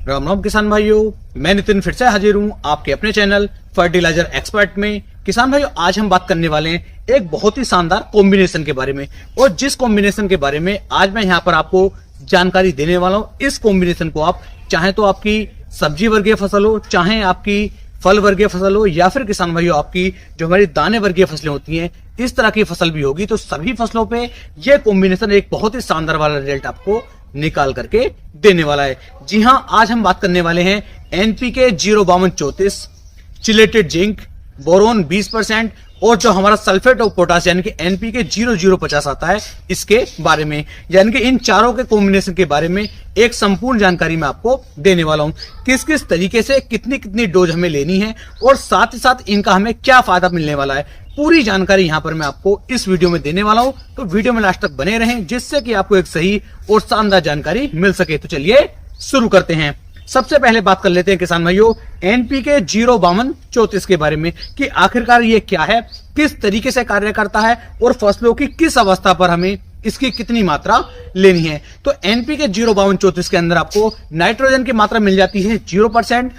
राम राम किसान भाइयों, मैं नितिन फिर से हाजिर हूँ आपके अपने चैनल फर्टिलाइजर एक्सपर्ट में। किसान भाइयों, आज हम बात करने वाले हैं एक बहुत ही शानदार कॉम्बिनेशन के बारे में, और जिस कॉम्बिनेशन के बारे में आज मैं यहाँ पर आपको जानकारी देने वाला हूँ। इस कॉम्बिनेशन को आप चाहे तो आपकी सब्जी वर्गीय फसल हो, चाहे आपकी फल वर्गीय फसल हो, या फिर किसान भाइयों आपकी जो हमारी दाने वर्गीय फसलें होती हैं, इस तरह की फसल भी होगी, तो सभी फसलों पे ये कॉम्बिनेशन एक बहुत ही शानदार वाला रिजल्ट आपको निकाल करके देने वाला है। जी हाँ, आज हम बात करने वाले हैं एनपीके 05234, चिलेटेड जिंक, बोरोन 20% और जो हमारा सल्फेट ऑफ पोटाश यानी कि एनपीके 0050 आता है, इसके बारे में, यानी कि इन चारों के कॉम्बिनेशन के बारे में एक संपूर्ण जानकारी मैं आपको देने वाला हूं। किस किस तरीके से कितनी कितनी डोज हमें लेनी है और साथ ही साथ इनका हमें क्या फायदा मिलने वाला है, पूरी जानकारी यहां पर मैं आपको इस वीडियो में देने वाला हूं। तो वीडियो में लास्ट तक बने रहें, जिससे कि आपको एक सही और शानदार जानकारी मिल सके। तो चलिए शुरू करते हैं। सबसे पहले बात कर लेते हैं किसान भाइयों एनपीके 05234 के बारे में कि आखिरकार ये क्या है, किस तरीके से कार्य करता है और फसलों की किस अवस्था पर हमें इसकी कितनी मात्रा लेनी है। तो एनपीके 05234 के अंदर आपको नाइट्रोजन की मात्रा मिल जाती है 0%,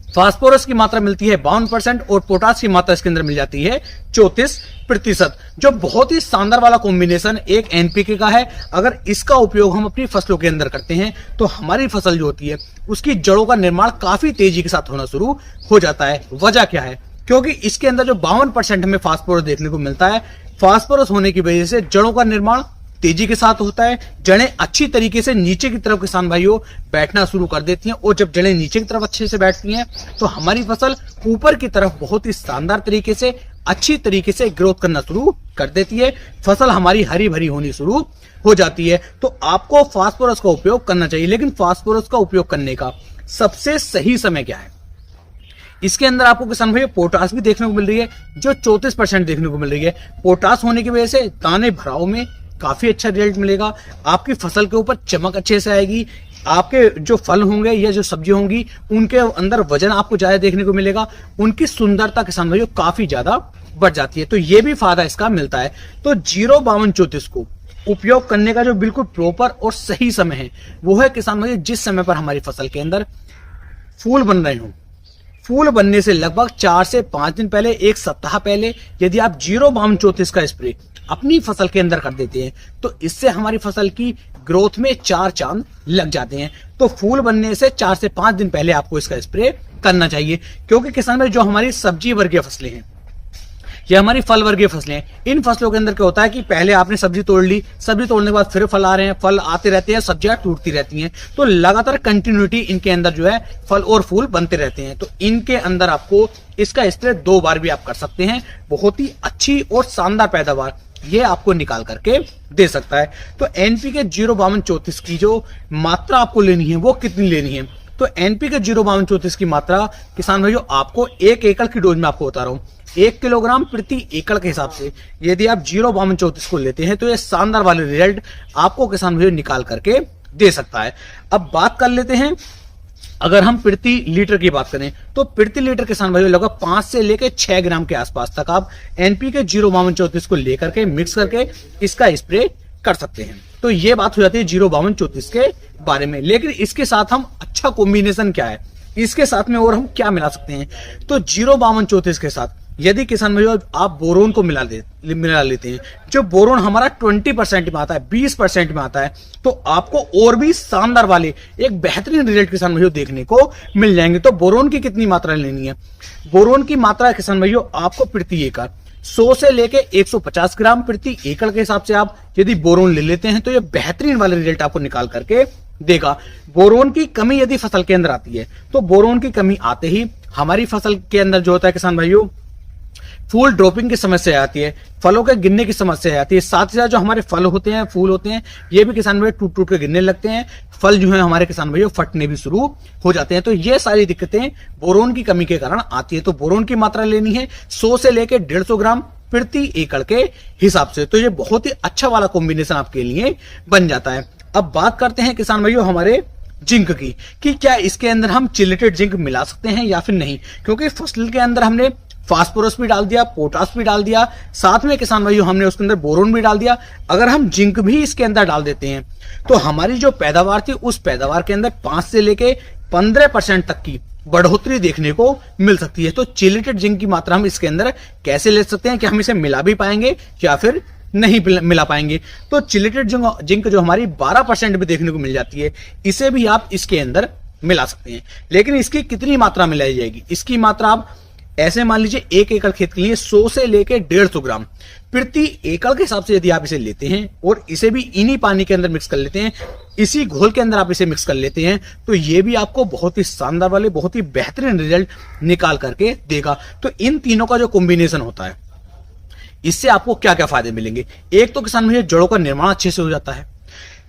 फास्फोरस की मात्रा मिलती है 52% और पोटास की मात्रा इसके अंदर मिल जाती है 34%, जो बहुत ही शानदार वाला कॉम्बिनेशन एक एनपीके का है। अगर इसका उपयोग हम अपनी फसलों के अंदर करते हैं तो हमारी फसल जो होती है उसकी जड़ों का निर्माण काफी तेजी के साथ होना शुरू हो जाता है। वजह क्या है? क्योंकि इसके अंदर जो 52% हमें फास्फोरस देखने को मिलता है, फास्फोरस होने की वजह से जड़ों का निर्माण तेजी के साथ होता है। जड़ें अच्छी तरीके से नीचे की तरफ किसान भाइयों बैठना शुरू कर देती हैं, और जब जड़ें नीचे की तरफ अच्छे से बैठती हैं तो हमारी फसल ऊपर की तरफ बहुत ही शानदार तरीके से अच्छी तरीके से ग्रोथ करना शुरू कर देती है। फसल हमारी हरी भरी होनी शुरू हो जाती है। तो आपको फास्फोरस का उपयोग करना चाहिए, लेकिन फास्फोरस का उपयोग करने का सबसे सही समय क्या है? इसके अंदर आपको किसान भाई पोटास भी देखने को मिल रही है, जो 34% देखने को मिल रही है। पोटास होने की वजह से दाने भराव में काफी अच्छा रिजल्ट मिलेगा, आपकी फसल के ऊपर चमक अच्छे से आएगी, आपके जो फल होंगे या जो सब्जी होंगी उनके अंदर वजन आपको ज्यादा देखने को मिलेगा, उनकी सुंदरता किसान भाइयों काफी ज्यादा बढ़ जाती है। तो ये भी फायदा इसका मिलता है। तो 05234 को उपयोग करने का जो बिल्कुल प्रॉपर और सही समय है वो है किसान भाइयों जिस समय पर हमारी फसल के अंदर फूल बन रहे हो। फूल बनने से लगभग 4 से 5 दिन पहले, एक सप्ताह पहले यदि आप 05234 का स्प्रे अपनी फसल के अंदर कर देते हैं तो इससे हमारी फसल की ग्रोथ में 4 चांद लग जाते हैं। तो फूल बनने से 4 से 5 दिन पहले आपको इसका स्प्रे करना चाहिए, क्योंकि किसान भाई जो हमारी सब्जी वर्गीय फसलें हैं या हमारी फल वर्गीय फसलें हैं, इन फसलों के अंदर क्या होता है कि पहले आपने सब्जी तोड़ ली, सब्जी तोड़ने के बाद फिर फल आ रहे हैं, फल आते रहते हैं, सब्जियां टूटती रहती हैं, तो लगातार कंटिन्यूटी इनके अंदर जो है फल और फूल बनते रहते हैं। तो इनके अंदर आपको इसका स्प्रे 2 बार भी आप कर सकते हैं, बहुत ही अच्छी और शानदार पैदावार ये आपको निकाल करके दे सकता है। तो एनपीके 05234 की जो मात्रा आपको लेनी है वो कितनी लेनी है? तो एनपीके 05234 की मात्रा किसान भाइयों आपको 1 एकड़ की डोज में आपको बता रहा हूं, 1 किलोग्राम प्रति एकड़ के हिसाब से यदि आप 05234 को लेते हैं तो ये शानदार वाले रिजल्ट आपको किसान भाइयों निकाल करके दे सकता है। अब बात कर लेते हैं, अगर हम प्रति लीटर की बात करें तो प्रति लीटर किसान भाइयों लगभग 5 से लेकर 6 ग्राम के आसपास तक आप एनपीके 05234 को लेकर के मिक्स करके इसका स्प्रे कर सकते हैं। तो ये बात हो जाती है 05234 के बारे में। लेकिन इसके साथ हम अच्छा कॉम्बिनेशन क्या है, इसके साथ में और हम क्या मिला सकते हैं? तो 05234 के साथ यदि किसान भाइयों आप बोरोन को मिला लेते हैं, जो बोरोन हमारा 20% में आता है, 20% में आता है, तो आपको और भी शानदार वाले एक बेहतरीन रिजल्ट किसान भाइयों देखने को मिल जाएंगे। तो बोरोन की कितनी मात्रा लेनी है? बोरोन की मात्रा किसान भाइयों आपको प्रति एकड़ 100 से लेके 150 ग्राम प्रति एकड़ के हिसाब से आप यदि बोरोन ले लेते हैं तो ये बेहतरीन वाले रिजल्ट आपको निकाल करके देगा। बोरोन की कमी यदि फसल के अंदर आती है तो बोरोन की कमी आते ही हमारी फसल के अंदर जो होता है किसान भाइयों फूल ड्रॉपिंग की समस्या आती है, फलों के गिरने की समस्या आती है, साथ ही साथ जो हमारे फल होते हैं, फूल होते हैं, ये भी किसान भाई टूट टूट के गिरने लगते हैं, फल जो है हमारे किसान भाइयों फटने भी शुरू हो जाते हैं। तो ये सारी दिक्कतें बोरोन की कमी के कारण आती है। तो बोरोन की मात्रा लेनी है 100 से लेकर 150 ग्राम प्रति एकड़ के हिसाब से। तो ये बहुत ही अच्छा वाला कॉम्बिनेशन आपके लिए बन जाता है। अब बात करते हैं किसान भाइयों हमारे जिंक की कि क्या इसके अंदर हम चिलेटेड जिंक मिला सकते हैं या फिर नहीं, क्योंकि फसल के अंदर हमने फास्फोरस भी डाल दिया, पोटास भी डाल दिया, साथ में किसान भाइयों हमने उसके अंदर बोरोन भी डाल दिया। अगर हम जिंक भी इसके अंदर डाल देते हैं तो हमारी जो पैदावार थी उस पैदावार के अंदर 5 से लेके 15% तक की बढ़ोतरी देखने को मिल सकती है। तो चिलेटेड जिंक की मात्रा हम इसके अंदर कैसे ले सकते हैं कि हम इसे मिला भी पाएंगे या फिर नहीं मिला पाएंगे। तो चिलेटेड जिंक जो हमारी 12% में देखने को मिल जाती है, इसे भी आप इसके अंदर मिला सकते हैं। लेकिन इसकी कितनी मात्रा मिलाई जाएगी, इसकी मात्रा आप ऐसे मान लीजिए 1 एकड़ खेत के लिए 100 से लेके 150 ग्राम प्रति एकड़ के हिसाब से यदि आप इसे लेते हैं और इसे भी इन्हीं पानी के अंदर मिक्स कर लेते हैं, इसी घोल के अंदर आप इसे मिक्स कर लेते हैं, तो ये भी आपको बहुत ही शानदार वाले बहुत ही बेहतरीन रिजल्ट निकाल करके देगा। तो इन तीनों का जो कॉम्बिनेशन होता है, इससे आपको क्या क्या फायदे मिलेंगे। एक तो किसान भैया जड़ों का निर्माण अच्छे से हो जाता है,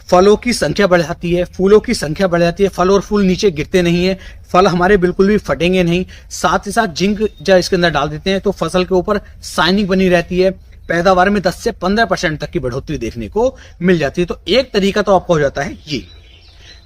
फलों की संख्या बढ़ जाती है, फूलों की संख्या बढ़ जाती है, फल और फूल नीचे गिरते नहीं है, फल हमारे बिल्कुल भी फटेंगे नहीं। साथ ही साथ जिंक जब इसके अंदर डाल देते हैं तो फसल के ऊपर शाइनिंग बनी रहती है, पैदावार में 10 से 15% तक की बढ़ोतरी देखने को मिल जाती है। तो एक तरीका तो आपका हो जाता है ये।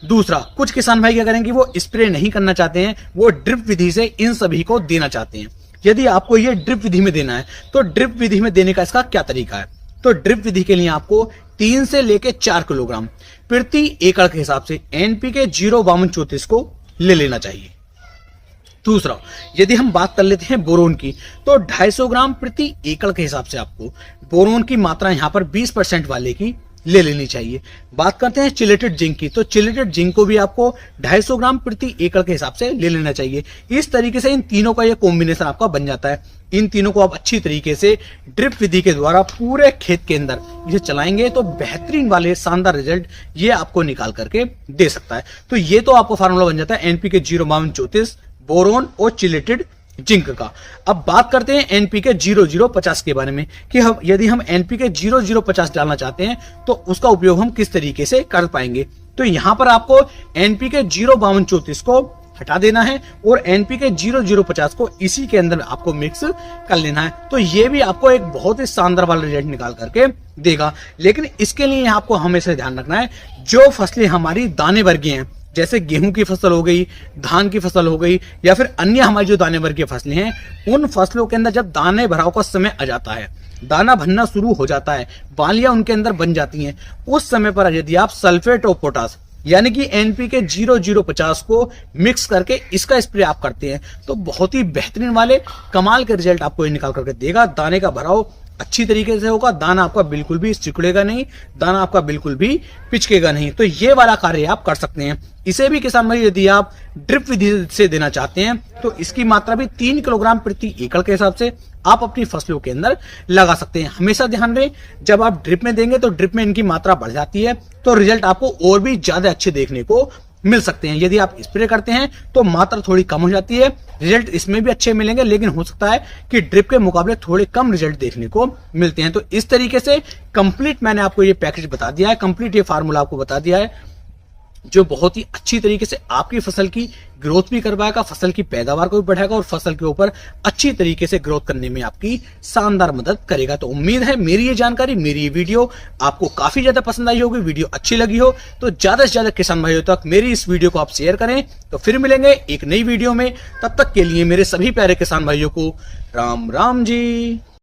दूसरा, कुछ किसान भाई क्या करेंगे, वो स्प्रे नहीं करना चाहते हैं, वो ड्रिप विधि से इन सभी को देना चाहते हैं। यदि आपको ये ड्रिप विधि में देना है तो ड्रिप विधि में देने का इसका क्या तरीका है। तो ड्रिप विधि के लिए आपको 3 से लेके 4 किलोग्राम प्रति एकड़ के हिसाब से एनपीके 05234 को ले लेना चाहिए। दूसरा, यदि हम बात कर लेते हैं बोरोन की, तो 250 ग्राम प्रति एकड़ के हिसाब से आपको बोरोन की मात्रा यहां पर 20% वाले की ले लेनी चाहिए। बात करते हैं चिलेटेड जिंक की, तो चिलेटेड जिंक को भी आपको 250 ग्राम प्रति एकड़ के हिसाब से ले लेना चाहिए। इस तरीके से इन तीनों का ये कॉम्बिनेशन आपका बन जाता है। इन तीनों को आप अच्छी तरीके से ड्रिप विधि के द्वारा पूरे खेत के अंदर इसे चलाएंगे तो बेहतरीन वाले शानदार रिजल्ट ये आपको निकाल करके दे सकता है। तो ये तो आपको फार्मूला बन जाता है एनपीके 05234, बोरोन और चिलेटेड जिंक का। अब बात करते हैं एनपीके 0050 के बारे में कि यदि हम एनपीके 0050 डालना चाहते हैं तो उसका उपयोग हम किस तरीके से कर पाएंगे। तो यहां पर आपको एनपीके 05234 को हटा देना है और एनपीके 0050 को इसी के अंदर आपको मिक्स कर लेना है। तो ये भी आपको एक बहुत ही शानदार वाला रिजल्ट निकाल करके देगा। लेकिन इसके लिए आपको हमेशा ध्यान रखना है, जो फसलें हमारी दाने वर्गीय हैं, जैसे गेहूं की फसल हो गई, धान की फसल हो गई या फिर अन्य हमारी जो दाने वर्गीय फसलें हैं, उन फसलों के अंदर जब दाने भराव का समय आ जाता है, दाना भरना शुरू हो जाता है, बालियां उनके अंदर बन जाती हैं, उस समय पर यदि आप सल्फेट और पोटास यानी कि एनपीके 0050 को मिक्स करके इसका स्प्रे आप करते हैं तो बहुत ही बेहतरीन वाले कमाल के रिजल्ट आपको ये निकाल करके देगा। दाने का भराव अच्छी तरीके से होगा, दाना आपका बिल्कुल भी सिकुड़ेगा नहीं, दाना आपका बिल्कुल भी पिचकेगा नहीं। तो ये वाला कार्य आप कर सकते हैं। इसे भी किसान भाई यदि आप ड्रिप विधि से देना चाहते हैं तो इसकी मात्रा भी 3 किलोग्राम प्रति एकड़ के हिसाब से आप अपनी फसलों के अंदर लगा सकते हैं। हमेशा ध्यान रहे, जब आप ड्रिप में देंगे तो ड्रिप में इनकी मात्रा बढ़ जाती है तो रिजल्ट आपको और भी ज्यादा अच्छे देखने को मिल सकते हैं। यदि आप स्प्रे करते हैं तो मात्रा थोड़ी कम हो जाती है, रिजल्ट इसमें भी अच्छे मिलेंगे, लेकिन हो सकता है कि ड्रिप के मुकाबले थोड़े कम रिजल्ट देखने को मिलते हैं। तो इस तरीके से कंप्लीट मैंने आपको ये पैकेज बता दिया है, कंप्लीट ये फार्मूला आपको बता दिया है, जो बहुत ही अच्छी तरीके से आपकी फसल की ग्रोथ भी करवाएगा, फसल की पैदावार को भी बढ़ाएगा और फसल के ऊपर अच्छी तरीके से ग्रोथ करने में आपकी शानदार मदद करेगा। तो उम्मीद है मेरी ये जानकारी, मेरी ये वीडियो आपको काफी ज्यादा पसंद आई होगी, वीडियो अच्छी लगी हो तो ज्यादा से ज्यादा किसान भाइयों तक मेरी इस वीडियो को आप शेयर करें। तो फिर मिलेंगे एक नई वीडियो में, तब तक के लिए मेरे सभी प्यारे किसान भाइयों को राम राम जी।